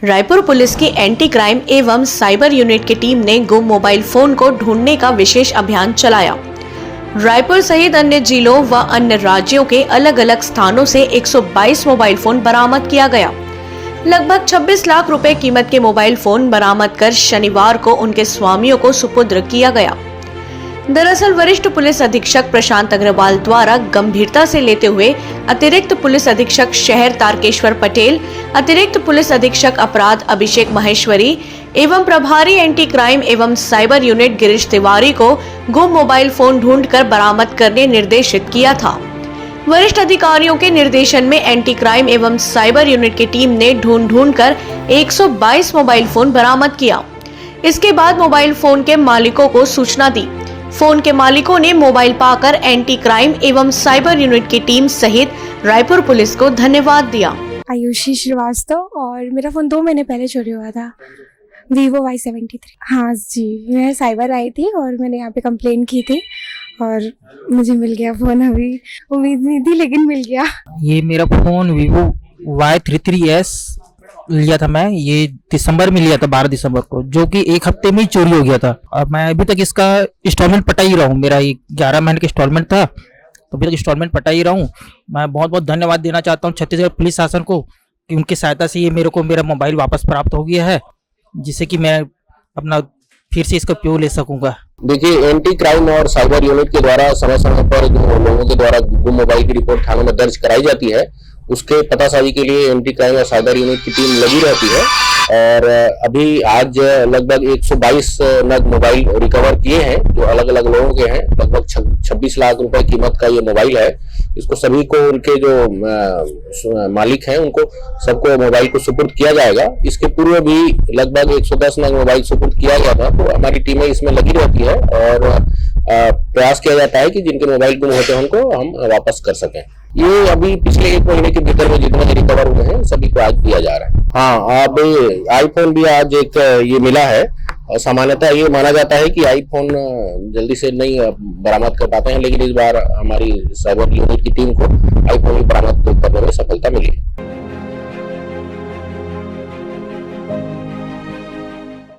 Raipur police की anti crime एवं cyber unit की टीम ने गुम मोबाइल फोन को ढूंढने का विशेष अभियान चलाया। रायपुर सहित अन्य जिलों व अन्य राज्यों के अलग अलग स्थानों से 122 मोबाइल फोन बरामद किया गया। लगभग 26 लाख रुपए कीमत के मोबाइल फोन बरामद कर शनिवार को उनके स्वामियों को सुपुर्द किया गया। दरअसल वरिष्ठ पुलिस अधीक्षक प्रशांत अग्रवाल द्वारा गंभीरता से लेते हुए अतिरिक्त पुलिस अधीक्षक शहर तारकेश्वर पटेल, अतिरिक्त पुलिस अधीक्षक अपराध अभिषेक महेश्वरी एवं प्रभारी एंटी क्राइम एवं साइबर यूनिट गिरीश तिवारी को गुम मोबाइल फोन ढूंढकर बरामद करने निर्देशित किया था। वरिष्ठ अधिकारियों के निर्देशन में एंटी क्राइम एवं साइबर यूनिट की टीम ने ढूंढ कर 122 मोबाइल फोन बरामद किया। इसके बाद मोबाइल फोन के मालिकों को सूचना दी। फोन के मालिकों ने मोबाइल पाकर एंटी क्राइम एवं साइबर यूनिट की टीम सहित रायपुर पुलिस को धन्यवाद दिया। आयुषी श्रीवास्तव, और मेरा फ़ोन 2 महीने पहले चोरी हुआ था, Vivo Y73। हाँ जी, मैं साइबर आई थी और मैंने यहाँ पे कंप्लेन की थी और मुझे मिल गया फ़ोन। अभी उम्मीद नहीं थी लेकिन मिल गया। ये मेरा फ़ोन Vivo Y33s लिया था मैं, ये दिसंबर में लिया था 12 दिसंबर को, जो कि 1 हफ्ते में ही चोरी हो गया था। और मैं अभी तक इसका इंस्टॉलमेंट पटा ही रहा हूँ। मेरा ये 11 महीने का इंस्टॉलमेंट था, तो अभी तक इंस्टॉलमेंट पटा ही रहा हूँ। मैं बहुत बहुत धन्यवाद देना चाहता हूँ छत्तीसगढ़ पुलिस शासन को कि उनकी सहायता से ये मेरे को मेरा मोबाइल वापस प्राप्त हो गया है, जिससे कि मैं अपना फिर से इसका उपयोग ले सकूंगा। देखिए, एंटी क्राइम और साइबर यूनिट के द्वारा समय समय पर जो लोगों के द्वारा गुम मोबाइल की रिपोर्ट थानों में दर्ज कराई जाती है, उसके पतासाजी के लिए एंटी क्राइम और साइबर यूनिट की टीम लगी रहती है। और अभी आज लगभग 122 नग मोबाइल रिकवर किए हैं, जो अलग अलग लोगों के हैं। लगभग 26 लाख रुपए कीमत का ये मोबाइल है। इसको सभी को उनके जो मालिक हैं उनको सबको मोबाइल को सुपुर्द किया जाएगा। इसके पूर्व भी लगभग 110 नग मोबाइल सुपुर्द किया गया था। तो हमारी टीमें इसमें लगी रहती है और प्रयास किया जाता है कि जिनके मोबाइल गुम होते हैं उनको हम वापस कर सकें। ये अभी पिछले 1 महीने के भीतर में जितने रिकवर हुए हैं सभी को आज दिया जा रहा है। हाँ, अब आईफोन भी आज एक ये मिला है। और सामान्यतः ये माना जाता है कि आईफोन जल्दी से नहीं बरामद कर पाते हैं, लेकिन इस बार हमारी साइबर यूनिट की टीम को आईफोन बरामद करने में सफलता मिली।